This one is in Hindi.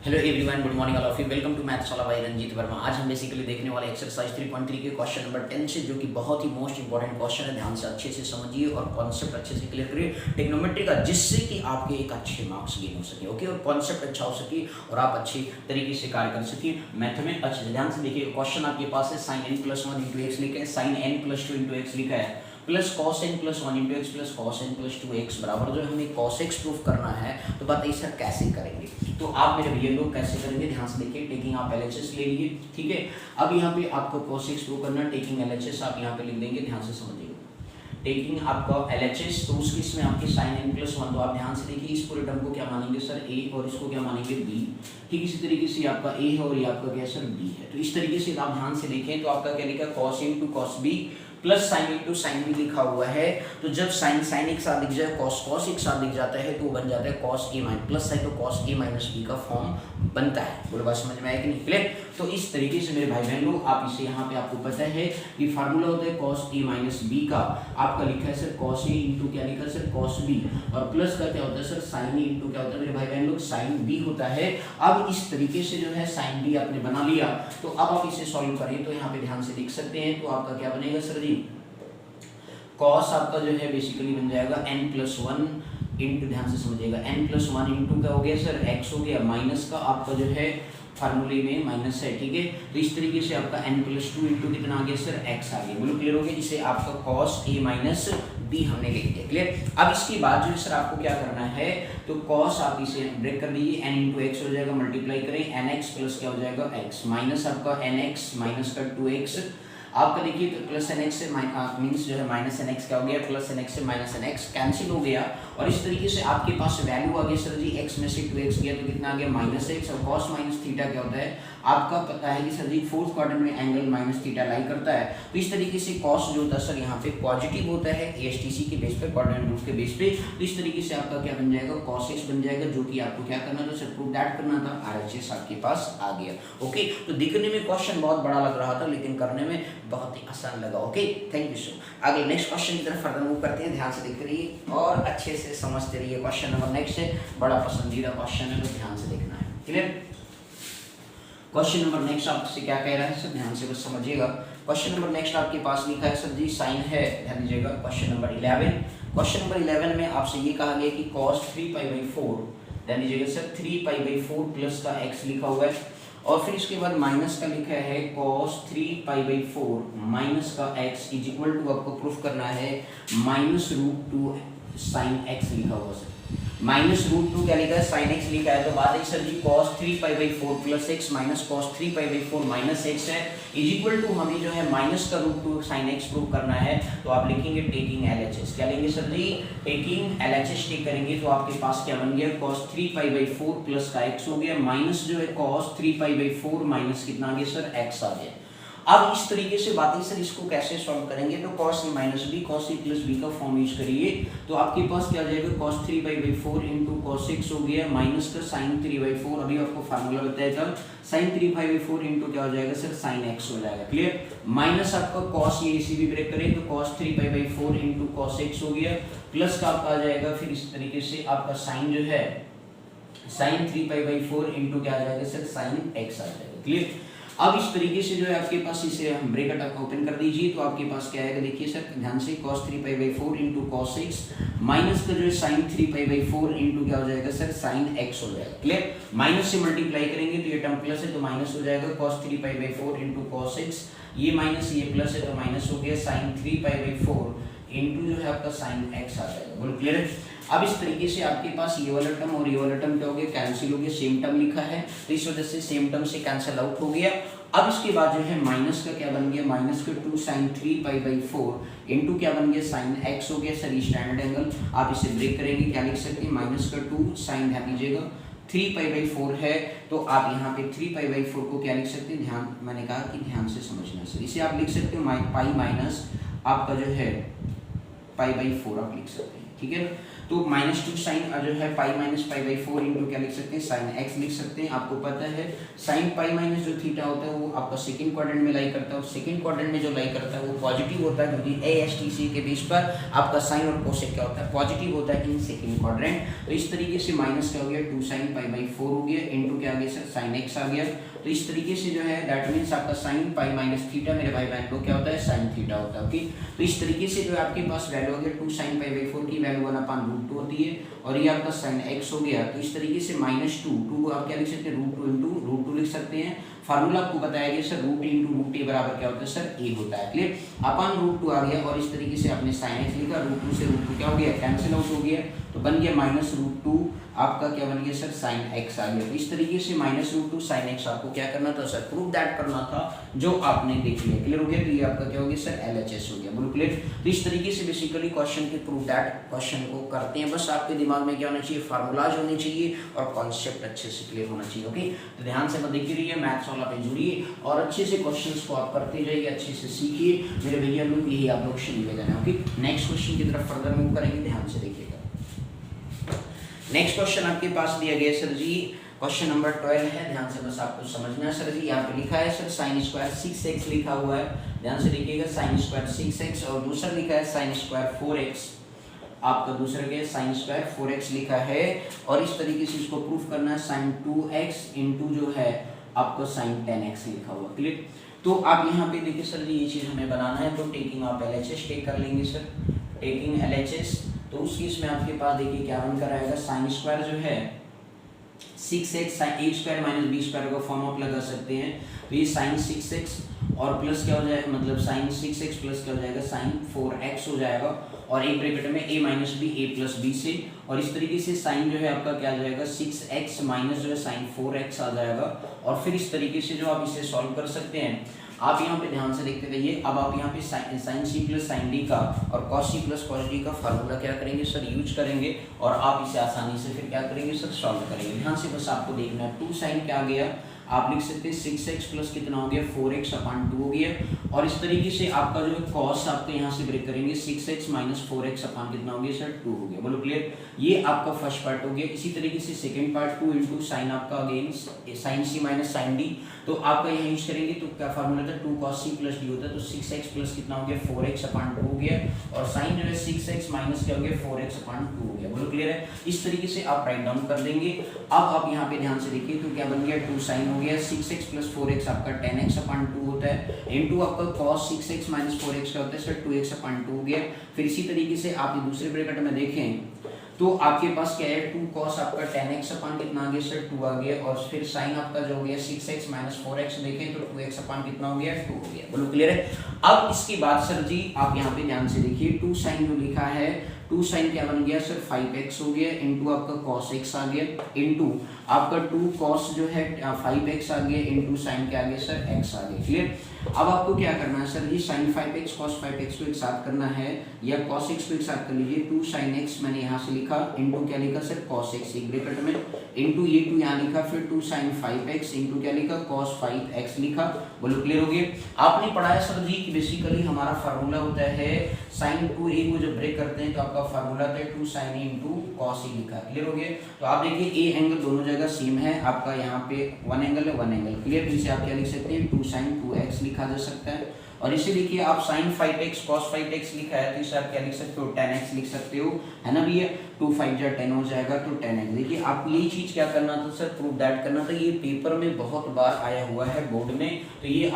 Hello everyone, good morning all of you. Welcome to maths वाला बाय रंजीत वर्मा। आज हम बेसिकली देखने वाले एक्सरसाइज 3.3 के क्वेश्चन नंबर 10 से, जो कि बहुत ही मोस्ट इंपॉर्टेंट क्वेश्चन है। ध्यान से अच्छे से समझिए और कॉन्सेप्ट अच्छे से क्लियर करिए ट्रिग्नोमेट्री का, जिससे कि आपके एक अच्छे मार्क्स गेन हो सके। ओके, और कॉन्सेप्ट अच्छा हो सके और आप अच्छी तरीके से कार्य कर सके मैथ में अच्छे से। ध्यान से देखिए, क्वेश्चन आपके पास है sin n + 1 × x लिखा है, sin n + 2 × x लिखा है, plus cos n + 1 × x plus cos n + 2x बराबर जो हमें cos x प्रूफ करना है। तो बताइए सर कैसे करेंगे? तो आप मेरे भैया लोग कैसे करेंगे, ध्यान से देखिए। टेकिंग आप LHS ले लीजिए, ठीक है। अब यहाँ पे आपको cos x प्रूफ करना है, टेकिंग LHS आप यहाँ पे लिख देंगे। ध्यान से समझिएगा, टेकिंग आपका LHS, तो उसके इसमें आपके sin n + 1, तो आप ध्यान से देखिए, इस पूरे टर्म को क्या मानेंगे सर a, और इसको क्या मानेंगे b। ठीक इसी तरीके से आपका a है और ये आपका क्या सर b है। तो इस तरीके से आप ध्यान से देखें तो आपका क्या लिखा, cos × cos b plus sin × sin b लिखा हुआ है। तो जब sin एक साथ दिख जाए, cos एक साथ दिख जाता है, तो वो बन जाता है cos a प्लस है तो cos a - b का फॉर्म बनता है। बोलो बात समझ में आया कि नहीं? क्लियर? तो इस तरीके से मेरे भाई बहन लोग, आप इसे यहाँ पे आपको पता है कि फार्मूला होता है cos a - b का। आपका लिखा है सर cos a × क्या लिखा है सर cos b, और प्लस का क्या होता है सर sin a × क्या होता है मेरे भाई बहन लोग, sin b होता है। अब इस तरीके से जो है sin b आपने बना लिया, तो अब आप इसे सॉल्व करें तो यहाँ पे ध्यान से लिख सकते हैं। तो आपका क्या बनेगा सर जी, cos आपका जो है बेसिकली बन जाएगा n + 1 इंटू, ध्यान से समझिएगा, n + 1 इंटू क्या हो गया सर x हो गया, माइनस का आपका जो है फार्मूले में माइनस है, ठीक है। तो इस तरीके से आपका n + 2 इंटू कितना आ गया सर x आ गया। बोलो क्लियर हो गया? इसे आपका cos a - b हमने लिख दिया। क्लियर? अब इसके बाद जो है सर आपको क्या करना है, तो cos आप इसे ब्रेक कर दीजिए, n × x हो जाएगा, मल्टीप्लाई करें nx प्लस क्या हो जाएगा x, माइनस आपका nx माइनस का 2x आपका देखिए, तो प्लस nx से मीन्स जो है माइनस nx क्या हो गया, प्लस nx से माइनस nx कैंसिल हो गया, और इस तरीके से आपके पास वैल्यू आ गया सर जी x में से 2x गया तो कितना आ गया -x, और cos - थीटा क्या होता है आपका पता है कि सर जी फोर्थ क्वाड्रेंट में एंगल -थीटा लाई करता है। तो इस तरीके से cos जो होता है सर यहाँ पे पॉजिटिव होता है ASTC के बेस पे, क्वाड्रेंट रूल के बेस पे। तो इस तरीके से आपका क्या बन जाएगा, cos x बन जाएगा, जो कि आपको क्या करना था सर, प्रूव दैट करना था। RHS आपके पास आ गया। ओके, तो दिखने में क्वेश्चन बहुत बड़ा लग रहा था, लेकिन करने में बहुत ही आसान लगा। Okay, thank you so. आगे नेक्स्ट क्वेश्चन की तरफ फर्दर मूव करते हैं। ध्यान से देखते रहिए और अच्छे से समझते रहिए। क्वेश्चन नंबर नेक्स्ट है, बड़ा पसंदीदा क्वेश्चन है, तो ध्यान से देखना है। क्लियर? क्वेश्चन नंबर नेक्स्ट आपसे क्या कह रहा है सर, ध्यान से बस समझिएगा। क्वेश्चन नंबर नेक्स्ट आपके पास लिखा है सर जी साइन है, ध्यान दीजिएगा। क्वेश्चन नंबर 11, क्वेश्चन नंबर 11 में आपसे ये कहा गया कि cos 3π/4, ध्यान दीजिएगा सर 3π/4 प्लस का x लिखा हुआ है, और फिर इसके बाद माइनस का लिखा है cos 3π/4 माइनस का x इज इक्वल टू, आपको प्रूफ करना है -√2 sin x लिखा हुआ सर। -√2 क्या लिखा है, sin x लिखा है। तो बात है sir ji cos 3π/4 plus x minus cos 3π/4 minus x है, इज इक्वल टू हमें जो है माइनस का √2 sin x प्रूव करना है। तो आप लिखेंगे टेकिंग LHS, क्या लेंगे सर जी, टेकिंग LHS टेक करेंगे। तो आपके पास क्या बन गया, cos 3π/4 प्लस का x हो गया, माइनस जो है cos 3π/4 माइनस कितना आ गया सर, x आ गया। अब इस तरीके से बातें सर, इसको कैसे सॉल्व करेंगे, तो cos a - b cos a + b का फॉर्म यूज करिए। तो आपके पास क्या आ जाएगा, cos 3π/4 इंटू cos x हो गया, माइनस का sin 3/4, अभी आपको फार्मूला बताया था, sin 3π/4 इंटू क्या हो जाएगा सर, sin x हो जाएगा। क्लियर? माइनस आपका cos, ये इसी भी ब्रेक करें तो cos 3π/4 इंटू cos x हो गया, प्लस का आपका आ जाएगा, फिर इस तरीके से आपका sin जो है sin 3π/4 इंटू क्या आ जाएगा सर, sin x आ जाएगा। क्लियर? अब इस तरीके से जो है आपके पास, इसे हम ब्रैकेट आपका ओपन कर दीजिए, तो आपके पास क्या आएगा, देखिए सर ध्यान से, cos 3π/4 into cos x minus का जो है sin 3π/4 इंटू क्या हो जाएगा सर, sin x हो जाएगा। क्लियर? माइनस से मल्टीप्लाई करेंगे तो ये टर्म प्लस है तो माइनस हो जाएगा, cos 3π/4 इंटू cos x, ये माइनस ये प्लस है तो माइनस हो गया, sin 3π/4 इंटू जो है आपका sin x आ जाएगा। बोलो क्लियर है? अब इस तरीके से आपके पास ये वाला टर्म और ये वाला टर्म क्या हो गया, कैंसिल हो गया, सेम टर्म लिखा है तो इस वजह से सेम टर्म से कैंसिल आउट हो गया। अब इसके बाद जो है माइनस का क्या बन गया, माइनस का 2 sin 3π/4 इंटू क्या बन गया, sin x हो गया सर, स्टैंडर्ड एंगल। आप इसे ब्रेक करेंगे, क्या लिख सकते हैं, माइनस का 2 sin, ध्यान दीजिएगा 3π/4 है, तो आप यहाँ पे 3π/4 को क्या लिख सकते हैं, ध्यान, मैंने कहा कि ध्यान से समझना सर, इसे आप लिख सकते हो पाई माइनस आपका जो है π/4 आप लिख सकते हैं। ठीक है ना। तो -2 साइन जो है pi minus pi by 4 into क्या लिख सकते हैं, साइन एक्स लिख सकते हैं। आपको पता है साइन पाई माइनस जो थीटा होता है वो आपका सेकंड क्वाड्रेंट में लाई करता है, और सेकंड क्वाड्रेंट में जो लाई करता है वो पॉजिटिव होता है, क्योंकि ASTC के बेस पर आपका साइन और कोसेक क्या होता है, पॉजिटिव होता है इन सेकंड क्वाड्रेंट। तो इस तरीके से माइनस क्या हो गया 2 साइन पाई बाई 4 हो गया, इंटू क्या आ गया सर, साइन एक्स आ गया। तो इस तरीके से जो है दैट मीन्स आपका साइन पाई माइनस थीटा मेरे भाई बहन को क्या होता है, साइन थीटा होता है। ओके, तो इस तरीके से जो है आपके पास वैल्यू हो गया 2 साइन पाई बाई 4 की वैल्यू 1/√2 होती है, और ये आपका साइन एक्स हो गया। तो इस तरीके से -2 को आप क्या लिख सकते हैं, √2 इंटू √2 लिख सकते हैं। फार्मूला आपको बताया गया सर रूट इंटू रूट ए बराबर क्या होता है सर, ए होता है। क्लियर, अपन √2 आ गया, और इस तरीके से आपने साइन एक्स लिखा, √2 से √2 क्या हो गया, कैंसिल आउट हो गया, तो बन गया -√2 आपका क्या बन गया सर, साइन एक्स आ गया। तो इस तरीके से -√2 साइन एक्स आपको क्या करना था सर, प्रूव दैट करना था, जो आपने देख लिया। क्लियर हो गया, तो ये आपका क्या हो गया सर, LHS हो गया। बोलो क्लियर। तो इस तरीके से बेसिकली क्वेश्चन के प्रूव दैट क्वेश्चन को करते हैं। बस आपके दिमाग में क्या होना चाहिए, फार्मूलाज होने चाहिए और कॉन्सेप्ट अच्छे से क्लियर होना चाहिए। ओके, तो ध्यान से देखते रहिए, मैथ्स वाला पे जुड़िए और अच्छे से क्वेश्चंस को आप करते जाइए, अच्छे से सीखिए मेरे भैया लोग, यही आप लोग से निवेदन है। ओके, नेक्स्ट क्वेश्चन की तरफ फर्दर मूव करेंगे, ध्यान से देखिएगा। नेक्स्ट क्वेश्चन आपके पास दिया गया सर जी, क्वेश्चन नंबर 12 है, ध्यान से बस आपको समझना है सर जी। यहाँ पे लिखा है सर साइन स्क्वायर 6x लिखा हुआ है, ध्यान से देखिएगा, साइन स्क्वायर 6x, और दूसरा लिखा है साइन स्क्वायर 4x, आपका दूसरा क्या है, साइन स्क्वायर 4x लिखा है, और इस तरीके से इसको प्रूफ करना है साइन 2x इंटू जो है आपको साइन 10x लिखा हुआ। क्लियर, तो आप यहाँ पे देखिए सर जी, ये चीज हमें बनाना है, तो टेकिंग आप LHS टेक कर लेंगे सर, टेकिंग LHS। तो उस केस में आपके पास देखिए क्या बनकर आएगा, साइन स्क्वायर जो है 6x sine a square minus b square का फॉर्म आप लगा सकते हैं। तो ये साइन 6x और प्लस क्या हो जाएगा, मतलब साइन 6x प्लस क्या हो जाएगा, साइन 4x हो जाएगा, और एक ब्रैकेट में a minus B a plus b से, और इस तरीके से साइन जो है आपका क्या आ जाएगा 6x माइनस जो है साइन 4x आ जाएगा। और फिर इस तरीके से जो आप इसे सॉल्व कर सकते हैं, आप यहाँ पे ध्यान से देखते रहिए। अब आप यहाँ पे sine C plus sine D का और cos C plus cos D का फार्मूला क्या करेंगे सर, यूज करेंगे, और आप इसे आसानी से फिर क्या करेंगे सर, सॉल्व करेंगे। ध्यान से बस आपको देखना है, 2 साइन क्या आ गया, आप लिख सकते हैं 6x प्लस कितना हो गया 4x/2 हो गया, और इस तरीके से आपका जो है कॉस आपके यहाँ से ब्रेक करेंगे 6x माइनस 4x अपॉन कितना हो गया सर, 2 हो गया। बोलो क्लियर, ये आपका फर्स्ट पार्ट हो गया। इसी तरीके से सेकंड पार्ट 2 इंटू साइन आपका अगेन साइन सी माइनस साइन डी, तो आपका यहाँ यूज करेंगे, तो क्या फार्मूला था 2 cos c प्लस डी होता है, तो 6x प्लस कितना हो गया 4x/2 हो गया, और साइन जो है 6x माइनस क्या हो गया 4x/2 हो गया। बोलो क्लियर है, इस तरीके से आप राइट डाउन कर देंगे। अब आप यहाँ पे ध्यान से देखिए, तो क्या बन गया 2 साइन हो गया 6x प्लस 4x आपका 10x/2 होता है, इंटू आपका cos 6x माइनस 4x का होता है सर 2x/2 हो गया। फिर इसी तरीके से आप ये दूसरे ब्रैकेट में देखें, तो आपके पास क्या है 2 cos आपका 10x अपॉन कितना आ गया सर 2 आ गया, और फिर साइन आपका जो हो गया 6x माइनस 4x देखें तो 2x अपॉन कितना हो गया 2 हो गया। बोलो क्लियर है। अब इसके बाद सर जी आप यहाँ पे ध्यान से देखिए, 2 साइन जो लिखा है 2 साइन क्या बन गया सर 5x हो गया, इंटू आपका cos x आ गया, इंटू आपका 2 cos जो है 5x आ गया, इंटू साइन क्या आ गया सर x आ गया। क्लियर, अब आपको क्या करना है सर जी, sin 5x cos 5x को एक साथ करना है, या cos x को एक साथ कर लीजिए। 2 sin x मैंने यहाँ से लिखा, इंटू क्या लिखा सर cos x एक ब्रैकेट में, इंटू ये 2 यहाँ लिखा, फिर 2 sin 5x इंटू क्या लिखा cos 5x लिखा। बोलो क्लियर हो गया। आपने पढ़ा है सर जी कि बेसिकली हमारा फार्मूला होता है sin 2a को जब ब्रेक करते हैं तो आपका फार्मूला होता है 2 sin a into cos a लिखा। क्लियर हो गया। तो आप देखिए a एंगल दोनों जगह सेम है, आपका यहाँ पे 1 एंगल है 1 एंगल। क्लियर, तो इसे आप क्या लिख सकते हैं 2 sin 2x लिखा जा सकता है, और इसे देखिए आप sin 5x cos 5x लिखा है, तो इसे आप क्या लिख सकते हो 10x लिख सकते हो, है ना भैया। 2 5 जा 10 हो जाएगा, तो 10x। देखिए आपको यही चीज क्या करना था सर, प्रूव दैट करना था। ये पेपर में बहुत बार आया हुआ है बोर्ड में, तो ये